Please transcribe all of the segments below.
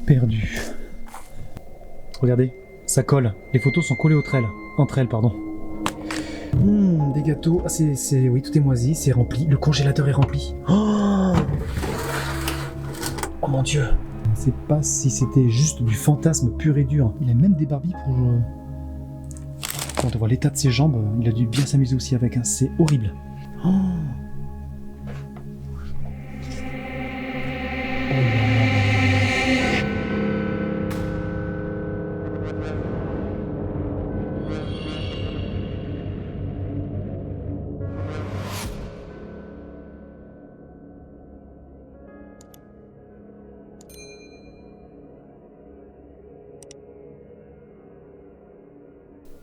perdu. Regardez, ça colle. Les photos sont collées entre elles, pardon. Des gâteaux. Ah, oui, tout est moisi, c'est rempli. Le congélateur est rempli. Oh mon Dieu. Je ne sais pas si c'était juste du fantasme pur et dur. Il a même des Barbies pour... Quand on voit l'état de ses jambes, il a dû bien s'amuser aussi avec. Hein. C'est horrible. Oh.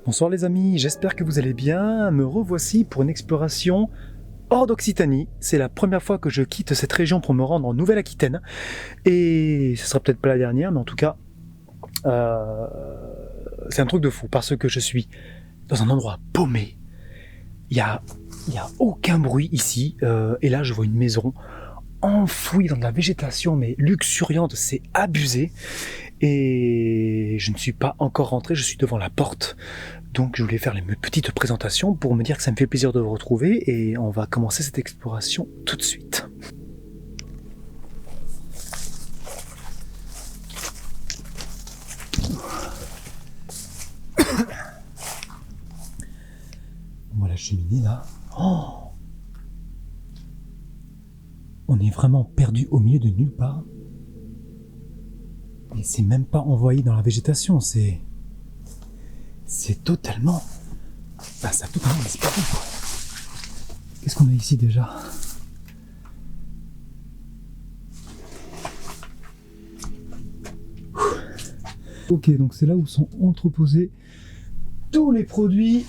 Bonsoir les amis, j'espère que vous allez bien. Me revoici pour une exploration hors d'Occitanie. C'est la première fois que je quitte cette région pour me rendre en Nouvelle-Aquitaine. Et ce sera peut-être pas la dernière, mais en tout cas, c'est un truc de fou parce que je suis dans un endroit paumé. Il y a aucun bruit ici. Et là, je vois une maison enfouie dans de la végétation, mais luxuriante, c'est abusé. Et je ne suis pas encore rentré, je suis devant la porte. Donc je voulais faire mes petites présentations pour me dire que ça me fait plaisir de vous retrouver et on va commencer cette exploration tout de suite. Voilà la cheminée là. Oh, on est vraiment perdu au milieu de nulle part. Et c'est même pas envoyé dans la végétation, c'est totalement... Ah, ça a totalement disparu, quoi. Qu'est-ce qu'on a ici déjà? Ok, donc c'est là où sont entreposés tous les produits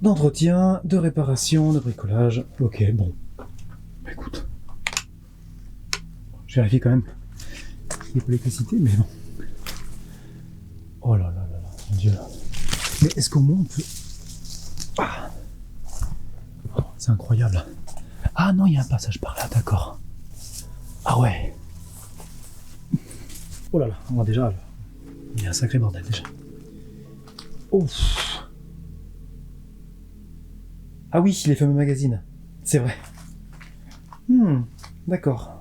d'entretien, de réparation, de bricolage. Ok, bon. Écoute. Je vérifie quand même qu'il n'y a pas l'électricité, mais bon. Oh là là là là, mon Dieu. Mais est-ce qu'au moins on peut... Ah, oh, c'est incroyable. Ah non, il y a un passage par là, d'accord. Ah ouais. Oh là là, on va déjà... Il y a un sacré bordel déjà. Ouf. Ah oui, les fameux magazines. C'est vrai. D'accord.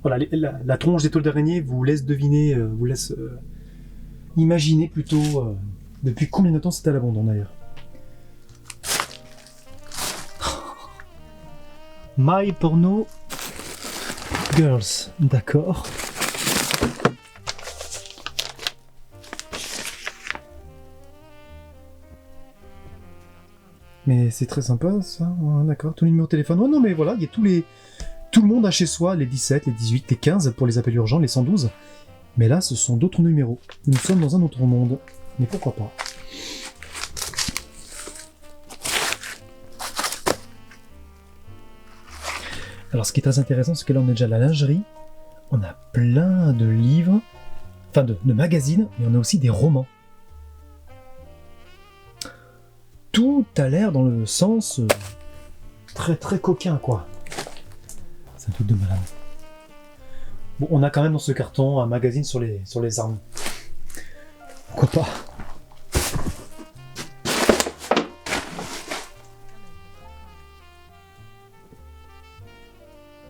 Voilà, la tronche des tôles d'araignée vous laisse deviner, vous laisse imaginer plutôt depuis combien de temps c'était à l'abandon d'ailleurs. My Porno Girls, d'accord. Mais c'est très sympa ça, ouais, d'accord, tout le numéro de téléphone. Oh non mais voilà, il y a tout le monde a chez soi les 17, les 18, les 15 pour les appels urgents, les 112. Mais là, ce sont d'autres numéros. Nous sommes dans un autre monde. Mais pourquoi pas? Alors, ce qui est très intéressant, c'est que là, on a déjà la lingerie. On a plein de livres, enfin de magazines, mais on a aussi des romans. Tout a l'air dans le sens très très coquin, quoi. C'est un truc de malade. Bon, on a quand même dans ce carton un magazine sur les armes. Pourquoi pas?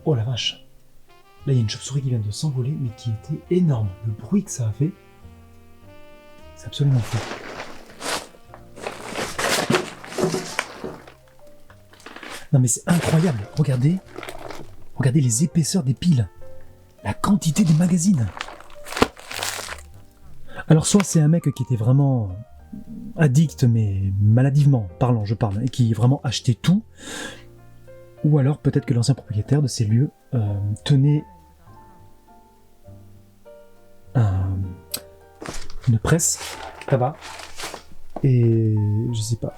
Oh la vache! Là, il y a une chauve-souris qui vient de s'envoler, mais qui était énorme. Le bruit que ça a fait, c'est absolument fou. Non mais c'est incroyable, regardez les épaisseurs des piles, la quantité des magazines. Alors soit c'est un mec qui était vraiment addict, mais maladivement parlant, je parle, et qui vraiment achetait tout, ou alors peut-être que l'ancien propriétaire de ces lieux tenait une presse là-bas, et je sais pas.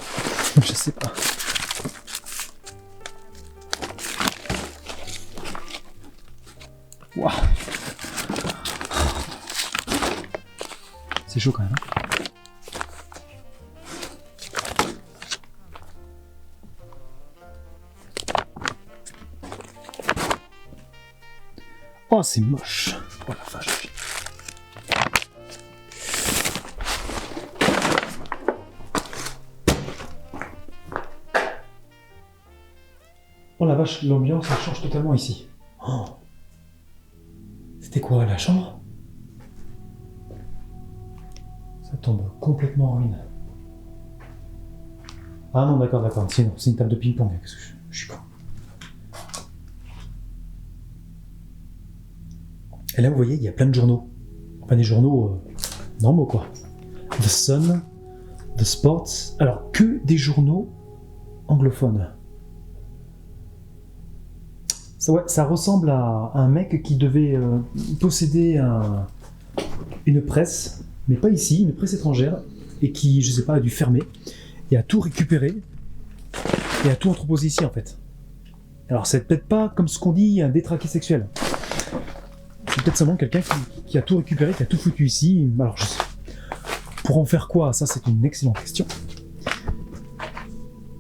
Wow. C'est chaud quand même. Oh, c'est moche. Oh la vache. Oh la vache, l'ambiance elle change totalement ici. Oh. C'était quoi, la chambre? Ça tombe complètement en ruine. Ah non, d'accord, c'est une table de ping-pong. Je suis con. Et là, vous voyez, il y a plein de journaux. Enfin, des journaux normaux, quoi. The Sun, The Sports. Alors, que des journaux anglophones. Ça ressemble à un mec qui devait posséder une presse, mais pas ici, une presse étrangère, et qui, je sais pas, a dû fermer, et a tout récupéré, et a tout entreposé ici, en fait. Alors, c'est peut-être pas, comme ce qu'on dit, un détraqué sexuel. C'est peut-être seulement quelqu'un qui a tout récupéré, qui a tout foutu ici. Alors, je sais. Pour en faire quoi? Ça, c'est une excellente question.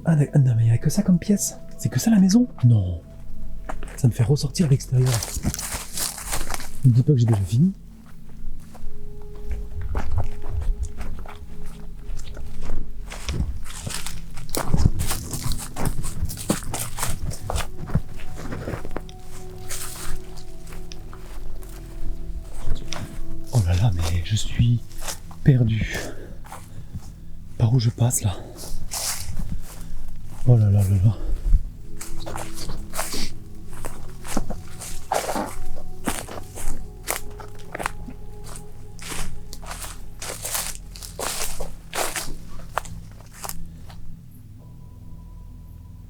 Ah non, mais il n'y a que ça comme pièce? C'est que ça la maison? Non. Ça me fait ressortir à l'extérieur. Ne me dis pas que j'ai déjà fini. Oh là là, mais je suis perdu. Par où je passe là? Oh là là là là.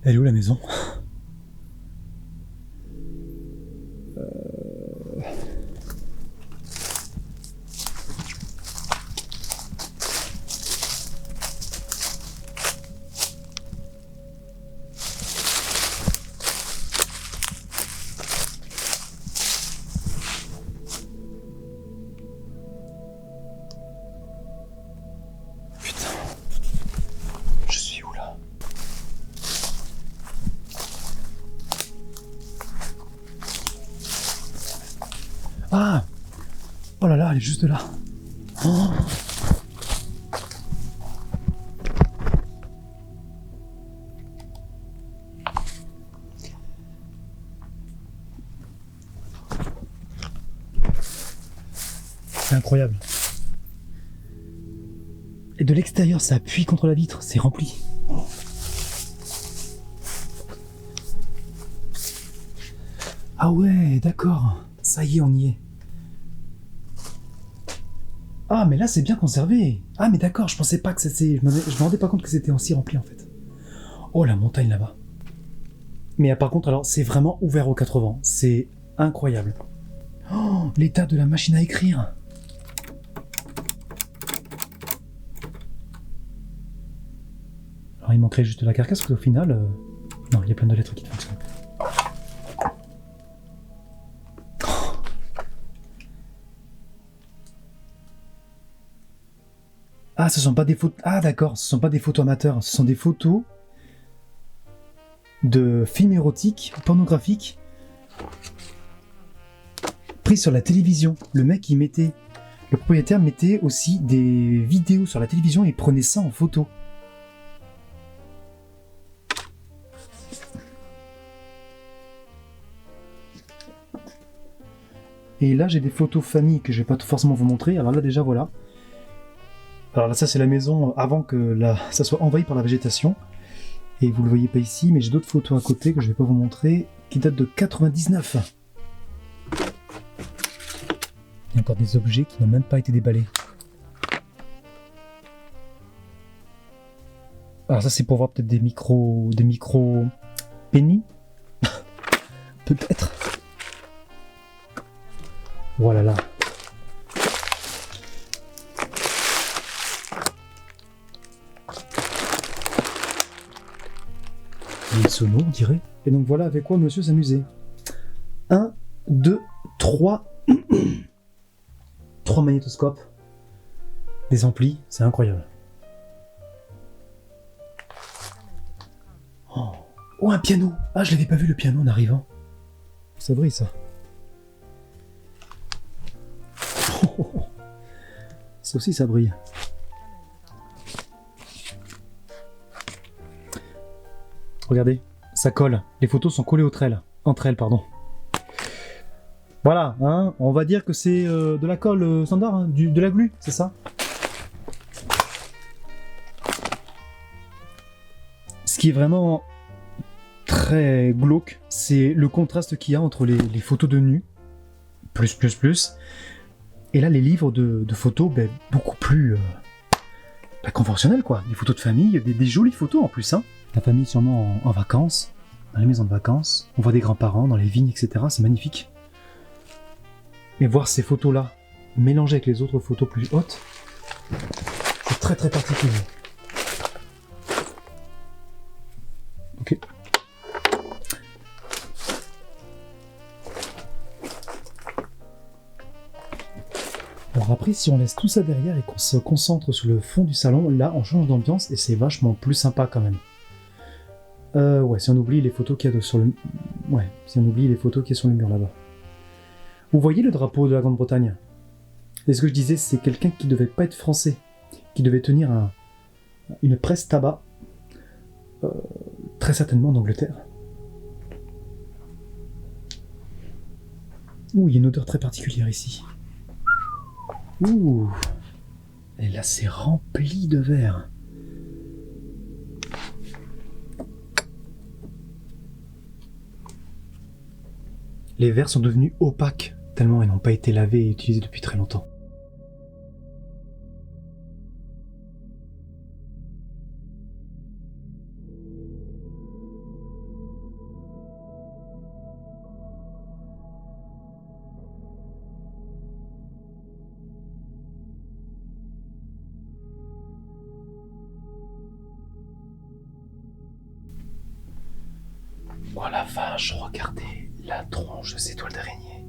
Elle est où la maison? Putain. Je suis où là? Ah! Oh là là, elle est juste là. Oh. C'est incroyable. Et de l'extérieur, ça appuie contre la vitre, c'est rempli. Ah ouais, d'accord. Ça y est, on y est. Ah, mais là, c'est bien conservé. Ah, mais d'accord, je pensais pas que c'était... Je me rendais pas compte que c'était aussi rempli, en fait. Oh, la montagne, là-bas. Mais par contre, alors, c'est vraiment ouvert aux 4 vents. C'est incroyable. Oh, l'état de la machine à écrire. Alors, il manquerait juste la carcasse, parce qu'au final... Non, il y a plein de lettres qui ne fonctionnent plus. Ah, ce sont pas des photos... Ah, d'accord, ce sont pas des photos amateurs. Ce sont des photos de films érotiques, pornographiques, prises sur la télévision. Le mec, le propriétaire mettait aussi des vidéos sur la télévision et prenait ça en photo. Et là, j'ai des photos famille que je vais pas forcément vous montrer. Alors là, déjà, voilà. Alors là, ça, c'est la maison avant que ça soit envahi par la végétation. Et vous le voyez pas ici, mais j'ai d'autres photos à côté que je vais pas vous montrer, qui datent de 99. Il y a encore des objets qui n'ont même pas été déballés. Alors ça, c'est pour voir peut-être des micros penny. Peut-être. Voilà là. Les sonos, on dirait. Et donc voilà avec quoi monsieur s'amusait. 1, 2, 3. 3 magnétoscopes. Des amplis, c'est incroyable. Oh, un piano. Ah, je l'avais pas vu le piano en arrivant. Ça brille ça. Ça aussi, ça brille. Regardez, ça colle. Les photos sont collées entre elles, pardon. Voilà, hein, on va dire que c'est de la colle standard, hein, de la glu, c'est ça? Ce qui est vraiment très glauque, c'est le contraste qu'il y a entre les photos de nu, plus, et là les livres de photos beaucoup plus conventionnels, quoi. Des photos de famille, des jolies photos en plus, hein. La famille sûrement en vacances, dans les maisons de vacances, on voit des grands-parents dans les vignes, etc. C'est magnifique. Mais voir ces photos-là, mélangées avec les autres photos plus hautes, c'est très très particulier. Ok. Alors après, si on laisse tout ça derrière et qu'on se concentre sur le fond du salon, là on change d'ambiance et c'est vachement plus sympa quand même. Ouais, si on oublie les photos qu'il y a sur le... Ouais, si on oublie les photos qu'il y a sur le mur là-bas. Vous voyez le drapeau de la Grande-Bretagne? Et ce que je disais, c'est quelqu'un qui devait pas être français, qui devait tenir une presse tabac, très certainement d'Angleterre. Ouh, il y a une odeur très particulière ici. Ouh, et là c'est rempli de verre. Les verres sont devenus opaques, tellement ils n'ont pas été lavés et utilisés depuis très longtemps. Oh la vache, regardez la tronche de ces toiles d'araignée.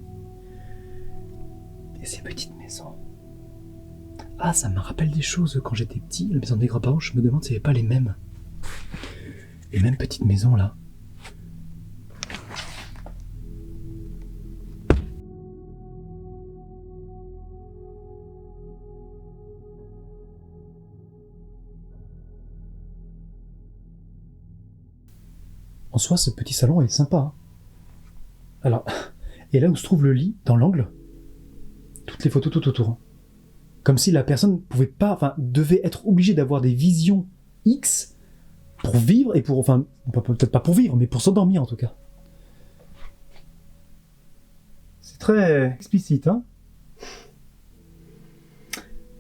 Et ces petites maisons. Ah, ça me rappelle des choses quand j'étais petit, la maison des grands-parents, je me demande s'il n'y avait pas les mêmes. Les mêmes petites maisons là. En soi, ce petit salon est sympa. Hein. Alors, et là où se trouve le lit, dans l'angle, toutes les photos tout autour. Hein. Comme si la personne pouvait pas, enfin, devait être obligée d'avoir des visions X pour vivre et pour, enfin, peut-être pas pour vivre, mais pour s'endormir en tout cas. C'est très explicite, hein.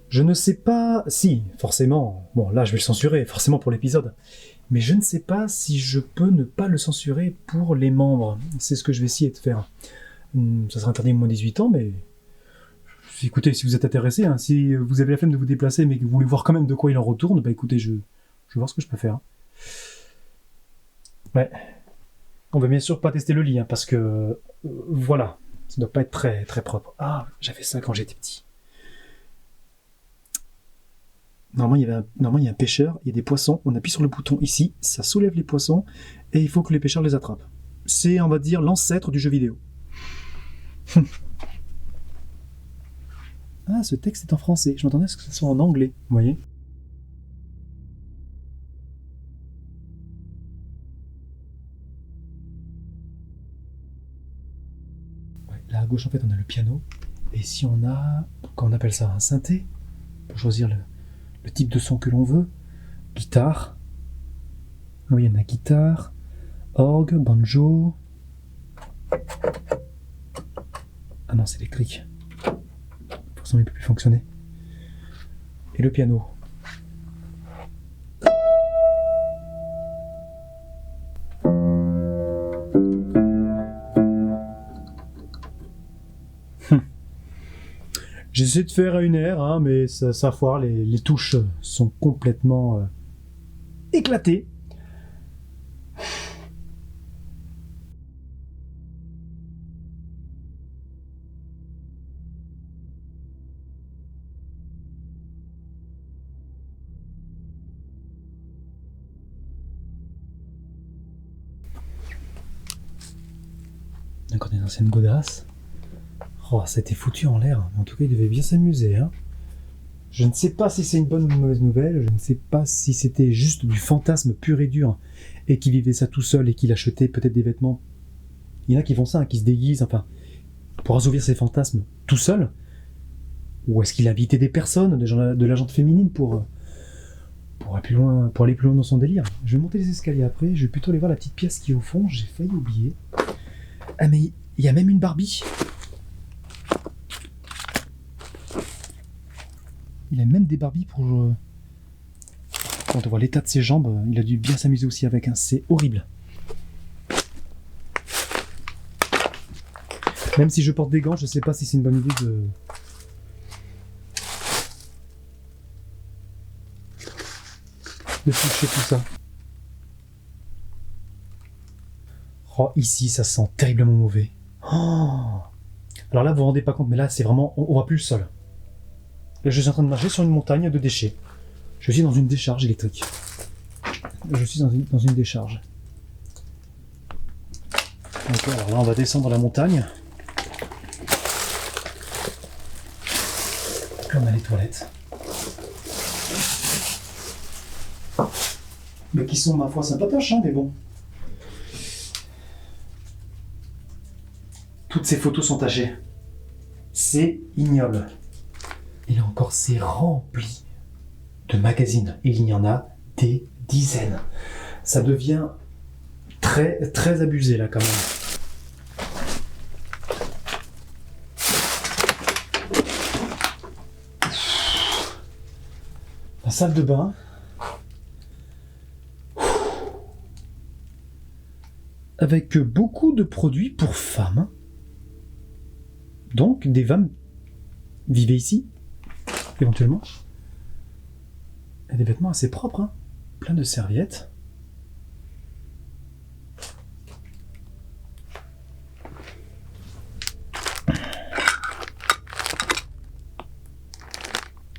Je ne sais pas si, forcément, bon là je vais le censurer, forcément pour l'épisode, mais je ne sais pas si je peux ne pas le censurer pour les membres. C'est ce que je vais essayer de faire. Ça sera interdit moins 18 ans, mais écoutez, si vous êtes intéressé, hein, si vous avez la flemme de vous déplacer, mais que vous voulez voir quand même de quoi il en retourne, bah écoutez, je vais voir ce que je peux faire. Ouais. On va bien sûr pas tester le lit, hein, parce que voilà, ça doit pas être très très propre. Ah, j'avais ça quand j'étais petit. Normalement, il y a un pêcheur, il y a des poissons, on appuie sur le bouton ici, ça soulève les poissons, et il faut que les pêcheurs les attrapent. C'est, on va dire, l'ancêtre du jeu vidéo. Ah, ce texte est en français, je m'attendais à ce que ça soit en anglais, vous voyez. Ouais, là à gauche, en fait, on a le piano, et si on a, comment on appelle ça, un synthé, pour choisir le type de son que l'on veut, guitare, oui, il y en a guitare, orgue, banjo, ah non, c'est électrique, forcément il peut plus fonctionner, et le piano. J'essaie de faire à une air, hein, mais ça foire, les touches sont complètement éclatées. Encore des anciennes godasses. Oh, ça a été foutu en l'air, mais en tout cas il devait bien s'amuser, hein. Je ne sais pas si c'est une bonne ou une mauvaise nouvelle, je ne sais pas si c'était juste du fantasme pur et dur, et qu'il vivait ça tout seul et qu'il achetait peut-être des vêtements. Il y en a qui font ça, hein, qui se déguisent, enfin, pour assouvir ses fantasmes tout seul. Ou est-ce qu'il invitait des personnes, de la gente féminine pour aller plus loin dans son délire. Je vais monter les escaliers après, je vais plutôt aller voir la petite pièce qui est au fond, j'ai failli oublier. Ah mais il y a même une Barbie. Il a même des Barbies pour... Quand on voit l'état de ses jambes, il a dû bien s'amuser aussi avec, hein. C'est horrible. Même si je porte des gants, je sais pas si c'est une bonne idée de toucher tout ça. Oh, ici, ça sent terriblement mauvais. Oh. Alors là, vous vous rendez pas compte, mais là, c'est vraiment... On voit plus le sol. Là, je suis en train de marcher sur une montagne de déchets. Je suis dans une décharge électrique. Je suis dans une décharge. Donc, alors là, on va descendre la montagne. Là, on a les toilettes. Mais qui sont, ma foi, sympatoches, hein, mais bon. Toutes ces photos sont tachées. C'est ignoble. Et là encore, c'est rempli de magazines. Il y en a des dizaines. Ça devient très, très abusé, là, quand même. La salle de bain. Avec beaucoup de produits pour femmes. Donc, des femmes vivent ici, éventuellement. Et des vêtements assez propres, hein. Plein de serviettes.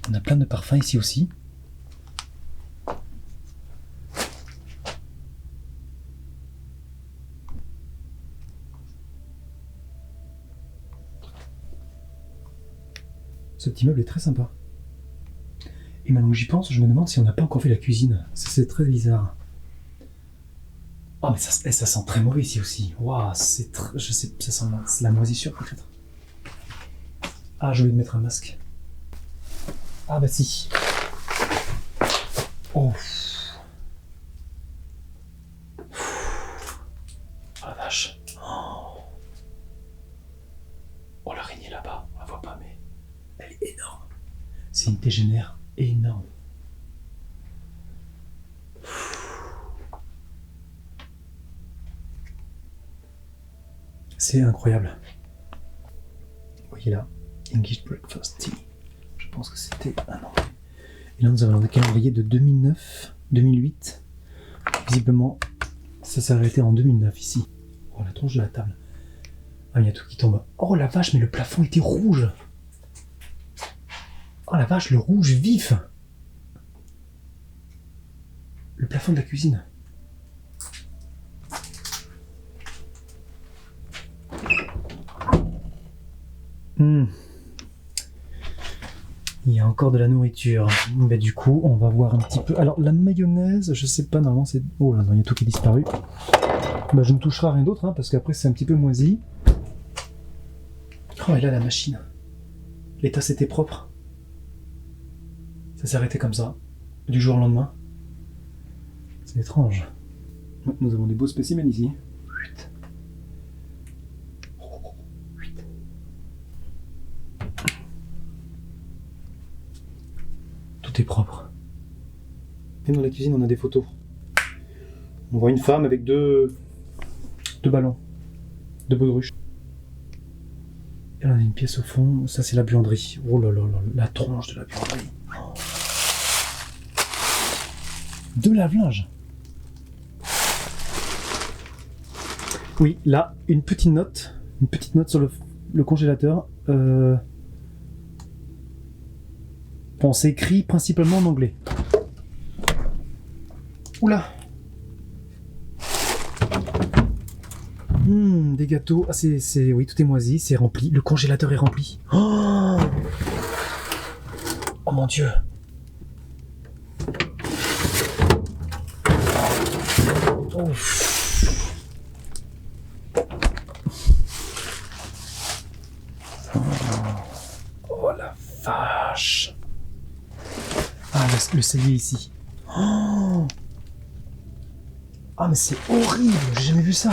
On a plein de parfums ici aussi. Ce petit meuble est très sympa. Et maintenant que j'y pense, je me demande si on n'a pas encore fait la cuisine. C'est très bizarre. Oh, mais ça sent très mauvais ici aussi. Waouh, je sais, ça sent la moisissure peut-être. Ah, j'ai oublié de mettre un masque. Ah bah si. Oh. Oh la vache. Oh, l'araignée là-bas, on la voit pas, mais elle est énorme. C'est une tégénère énorme. C'est incroyable. Vous voyez là, English Breakfast Tea. Je pense que c'était un an. Et là, nous avons le calendrier de 2009, 2008. Visiblement, ça s'est arrêté en 2009 ici. Oh, la tronche de la table. Ah, il y a tout qui tombe. Oh la vache, mais le plafond était rouge. Oh la vache, le rouge vif. Le plafond de la cuisine. Il y a encore de la nourriture. Mais du coup, on va voir un petit peu. Alors, la mayonnaise, je sais pas, normalement c'est... Oh là, non, il y a tout qui est disparu. Bah, je ne toucherai à rien d'autre, hein, parce qu'après c'est un petit peu moisi. Oh, et là, la machine. Les tasses étaient propres. Ça s'est arrêté comme ça, du jour au lendemain. C'est étrange. Nous avons des beaux spécimens ici. Tout est propre. Et dans la cuisine, on a des photos. On voit une femme avec deux ballons, deux baudruches. Et là, on a une pièce au fond. Ça, c'est la buanderie. Oh là là là, la tronche de la buanderie. Oh. De lave-linge. Oui, là, une petite note sur le congélateur. Bon, c'est écrit principalement en anglais. Oula. Des gâteaux. Ah, oui, tout est moisi, c'est rempli. Le congélateur est rempli. Oh, Oh mon Dieu. Oh. Oh la vache. Ah, le cellier ici. Oh. Ah mais c'est horrible, j'ai jamais vu ça.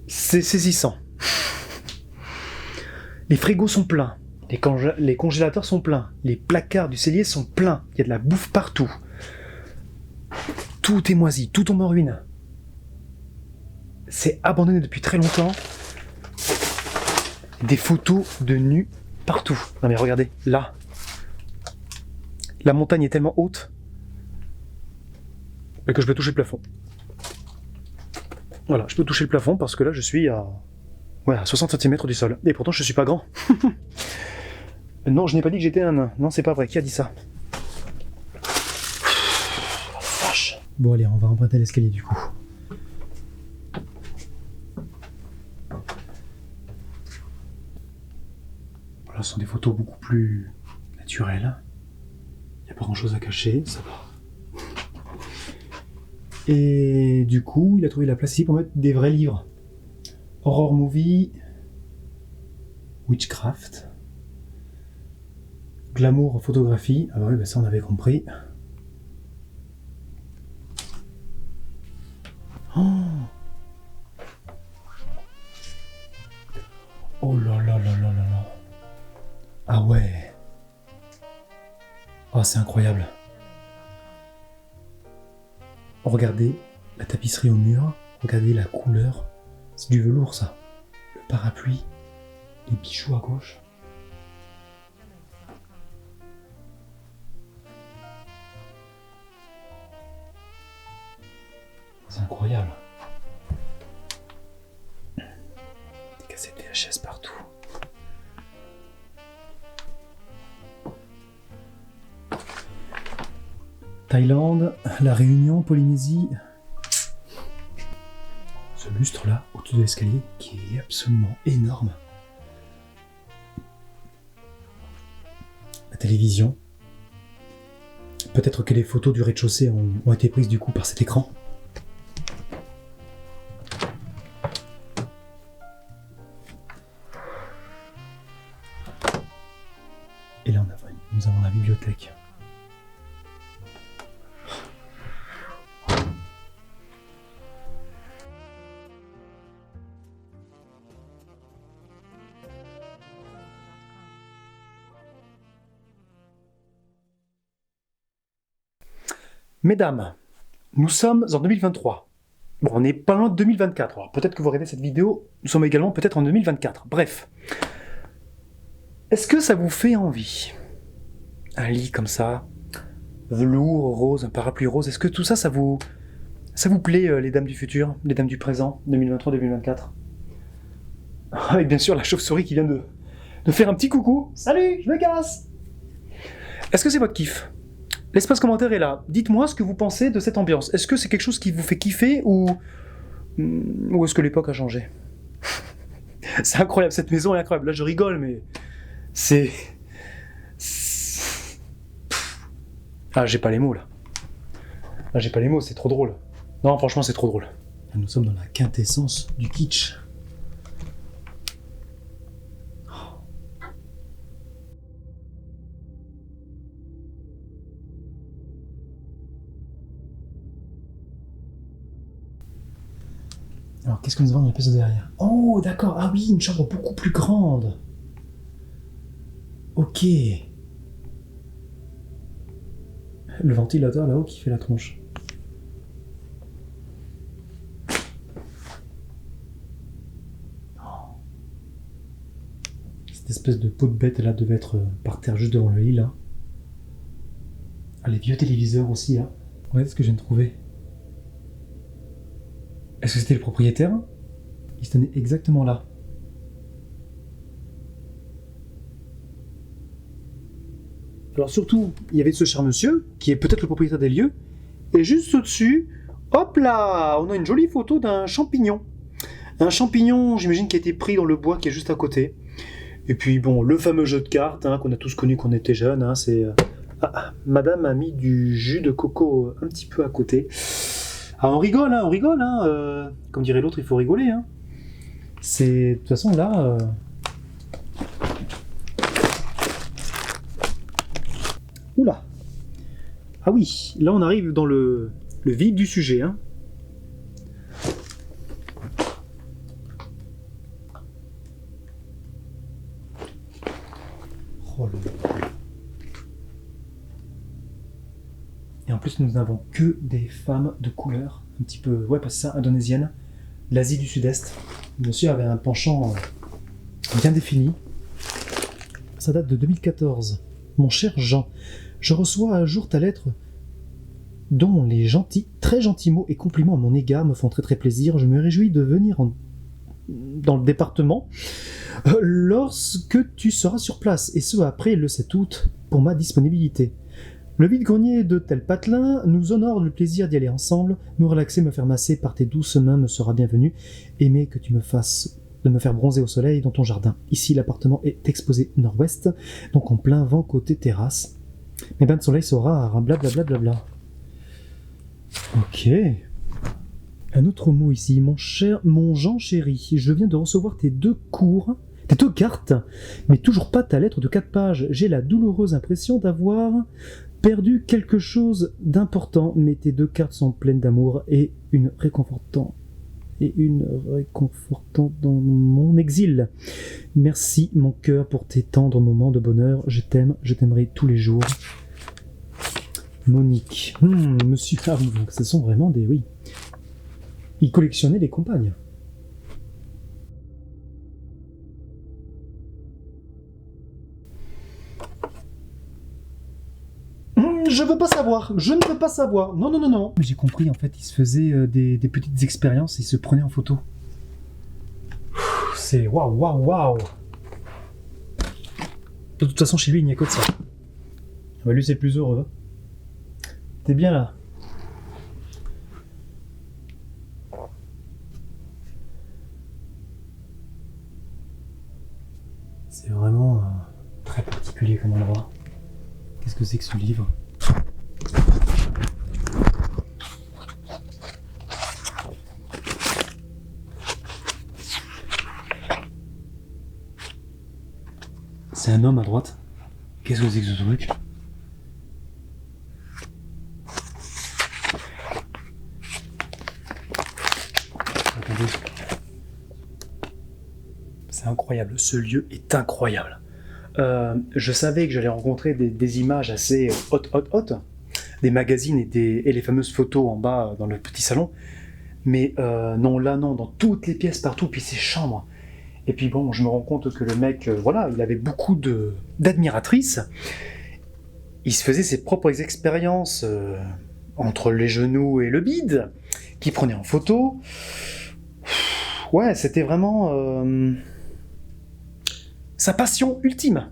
C'est saisissant. Les frigos sont pleins, les congélateurs sont pleins, les placards du cellier sont pleins, il y a de la bouffe partout. Tout est moisi, tout tombe en ruine. C'est abandonné depuis très longtemps. Des photos de nus partout. Non mais regardez, là. La montagne est tellement haute que je peux toucher le plafond. Voilà, je peux toucher le plafond parce que là je suis à 60 cm du sol. Et pourtant je suis pas grand. Non, je n'ai pas dit que j'étais un nain. Non, c'est pas vrai. Qui a dit ça? Vache. Bon allez, on va emprunter l'escalier du coup. Voilà, ce sont des photos beaucoup plus naturelles. Il n'y a pas grand chose à cacher, ça va. Et du coup, il a trouvé la place ici pour mettre des vrais livres. Horror movie, witchcraft, glamour photographie. Ah bah oui, bah ça on avait compris. Oh, oh là là là là là là. Ah ouais. Oh, c'est incroyable. Regardez la tapisserie au mur, regardez la couleur. C'est du velours ça. Le parapluie, les bijoux à gauche. C'est incroyable. Des cassettes VHS partout. Thaïlande, La Réunion, Polynésie. Ce lustre là, au-dessus de l'escalier, qui est absolument énorme. La télévision. Peut-être que les photos du rez-de-chaussée ont été prises du coup par cet écran. Et là nous avons la bibliothèque. Mesdames, nous sommes en 2023. Bon, on n'est pas loin de 2024. Alors peut-être que vous regardez cette vidéo, nous sommes également peut-être en 2024. Bref. Est-ce que ça vous fait envie? Un lit comme ça, velours rose, un parapluie rose, est-ce que tout ça, ça vous plaît, les dames du futur, les dames du présent, 2023-2024? Avec bien sûr la chauve-souris qui vient de faire un petit coucou. Salut, je me casse! Est-ce que c'est votre kiff? L'espace commentaire est là. Dites-moi ce que vous pensez de cette ambiance. Est-ce que c'est quelque chose qui vous fait kiffer ou est-ce que l'époque a changé? C'est incroyable, cette maison est incroyable. Là, je rigole, mais c'est... Ah, j'ai pas les mots, là. Là, j'ai pas les mots, c'est trop drôle. Non, franchement, c'est trop drôle. Nous sommes dans la quintessence du kitsch. Alors, qu'est-ce que nous avons dans la pièce de derrière? Oh, d'accord. Ah oui, une chambre beaucoup plus grande. Ok. Le ventilateur là-haut qui fait la tronche. Oh. Cette espèce de peau de bête là devait être par terre juste devant le lit là. Ah, les vieux téléviseurs aussi là. Regardez ce que je viens de trouver. Est-ce que c'était le propriétaire? Il se tenait exactement là. Alors surtout, il y avait ce cher monsieur, qui est peut-être le propriétaire des lieux, et juste au-dessus, Hop là, on a une jolie photo d'un champignon. Un champignon, j'imagine, qui a été pris dans le bois qui est juste à côté. Et puis bon, le fameux jeu de cartes hein, qu'on a tous connu quand on était jeune, hein, c'est... Madame a mis du jus de coco un petit peu à côté. Ah, on rigole, hein, comme dirait l'autre, il faut rigoler. Hein. C'est... De toute façon, là... Oula. Ah oui, là on arrive dans le vif du sujet. Hein. Oh là. Et en plus, nous n'avons que des femmes de couleur, un petit peu, ouais, pas ça, indonésienne, l'Asie du Sud-Est. Monsieur avait un penchant bien défini. Ça date de 2014. Mon cher Jean, je reçois à jour ta lettre dont les très gentils mots et compliments à mon égard me font très très plaisir. Je me réjouis de venir dans le département lorsque tu seras sur place, et ce après le 7 août pour ma disponibilité. Le vide-grenier de tel patelin nous honore le plaisir d'y aller ensemble. Me relaxer, me faire masser par tes douces mains me sera bienvenu. Aimer que tu me fasses de me faire bronzer au soleil dans ton jardin. Ici, l'appartement est exposé nord-ouest, donc en plein vent côté terrasse. Mes bains de soleil sont rares, blablabla. Ok. Un autre mot ici, mon Jean chéri, je viens de recevoir tes 2 cartes, mais toujours pas ta lettre de 4 pages. J'ai la douloureuse impression d'avoir perdu quelque chose d'important, mais tes 2 cartes sont pleines d'amour et une réconfortant dans mon exil. Merci mon cœur pour tes tendres moments de bonheur. Je t'aime, je t'aimerai tous les jours. Monique. Monsieur Harry, donc ce sont vraiment des... Oui. Il collectionnait les compagnes. Je veux pas savoir, je ne veux pas savoir. Non. J'ai compris, en fait, il se faisait des petites expériences et il se prenait en photo. C'est waouh. De toute façon, chez lui, il n'y a que de ça. Bah, lui, c'est le plus heureux. T'es bien là. C'est vraiment très particulier comme endroit. Qu'est-ce que c'est que ce livre ? C'est un homme à droite. Qu'est-ce que c'est que ce truc ? Attendez. C'est incroyable, ce lieu est incroyable. Je savais que j'allais rencontrer des images assez hot, des magazines et les fameuses photos en bas dans le petit salon, mais non, dans toutes les pièces partout, puis ces chambres. Et puis bon, je me rends compte que le mec, il avait beaucoup d'admiratrices. Il se faisait ses propres expériences entre les genoux et le bide, qu'il prenait en photo. Ouais, c'était vraiment sa passion ultime.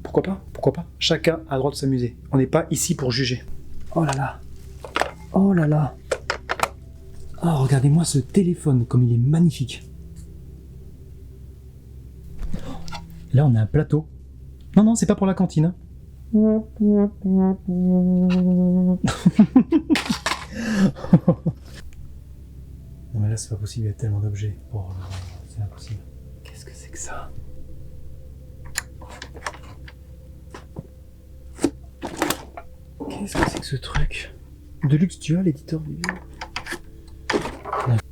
Pourquoi pas ? Chacun a le droit de s'amuser. On n'est pas ici pour juger. Oh là là. Oh, regardez-moi ce téléphone, comme il est magnifique. Là, on a un plateau. Non, c'est pas pour la cantine. Non, mais là, c'est pas possible, il y a tellement d'objets. Oh, c'est impossible. Qu'est-ce que c'est que ça ? Qu'est-ce que c'est que ce truc ? Deluxe Dual, éditeur vidéo.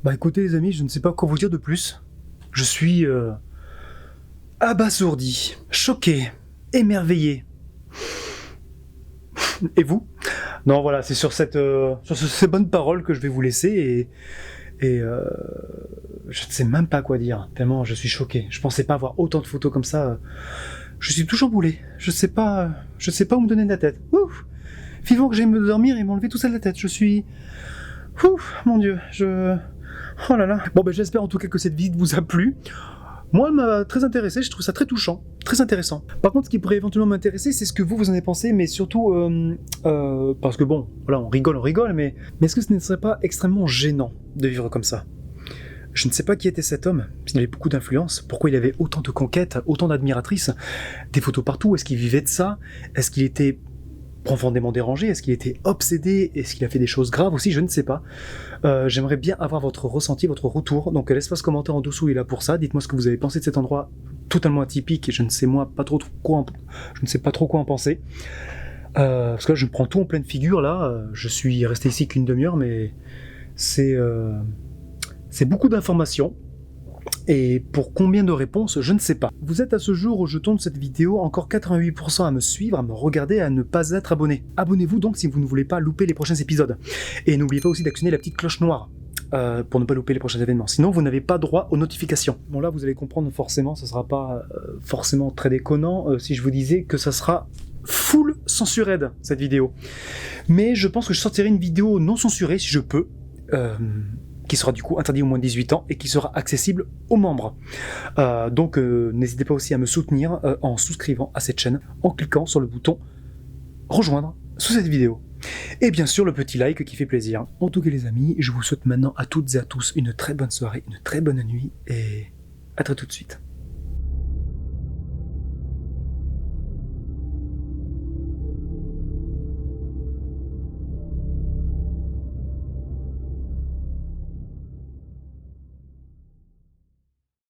Bah écoutez les amis, je ne sais pas quoi vous dire de plus. Je suis abasourdi, choqué, émerveillé. Et vous ? Non voilà, c'est sur ces bonnes paroles que je vais vous laisser et je ne sais même pas quoi dire, tellement je suis choqué. Je pensais pas avoir autant de photos comme ça. Je suis tout chamboulé. Je sais pas où me donner de la tête. Ouf. Vivant que j'aille me dormir et m'enlever tout ça de la tête. Je suis... Ouf, mon Dieu, Oh là là. Bon j'espère en tout cas que cette visite vous a plu. Moi, elle m'a très intéressé, je trouve ça très touchant, très intéressant. Par contre, ce qui pourrait éventuellement m'intéresser, c'est ce que vous en avez pensé, mais surtout, parce que bon, voilà, on rigole, mais est-ce que ce ne serait pas extrêmement gênant de vivre comme ça? Je ne sais pas qui était cet homme, s'il avait beaucoup d'influence, pourquoi il avait autant de conquêtes, autant d'admiratrices, des photos partout, est-ce qu'il vivait de ça? Est-ce qu'il était profondément dérangé? Est-ce qu'il était obsédé? Est-ce qu'il a fait des choses graves aussi? Je ne sais pas. J'aimerais bien avoir votre ressenti, votre retour. Donc l'espace commentaire en dessous est là pour ça. Dites-moi ce que vous avez pensé de cet endroit totalement atypique et je ne sais pas trop quoi en penser. Parce que là je me prends tout en pleine figure là. Je suis resté ici qu'une demi-heure, mais c'est beaucoup d'informations. Et pour combien de réponses, je ne sais pas. Vous êtes à ce jour où je tourne cette vidéo encore 88% à me suivre, à me regarder, à ne pas être abonné. Abonnez-vous donc si vous ne voulez pas louper les prochains épisodes. Et n'oubliez pas aussi d'actionner la petite cloche noire pour ne pas louper les prochains événements. Sinon, vous n'avez pas droit aux notifications. Bon là, vous allez comprendre forcément, ça sera pas forcément très déconnant si je vous disais que ça sera full censured cette vidéo. Mais je pense que je sortirai une vidéo non censurée si je peux. Qui sera du coup interdit aux moins de 18 ans et qui sera accessible aux membres. Donc n'hésitez pas aussi à me soutenir en souscrivant à cette chaîne, en cliquant sur le bouton rejoindre sous cette vidéo. Et bien sûr le petit like qui fait plaisir. En tout cas les amis, je vous souhaite maintenant à toutes et à tous une très bonne soirée, une très bonne nuit et à très tout de suite.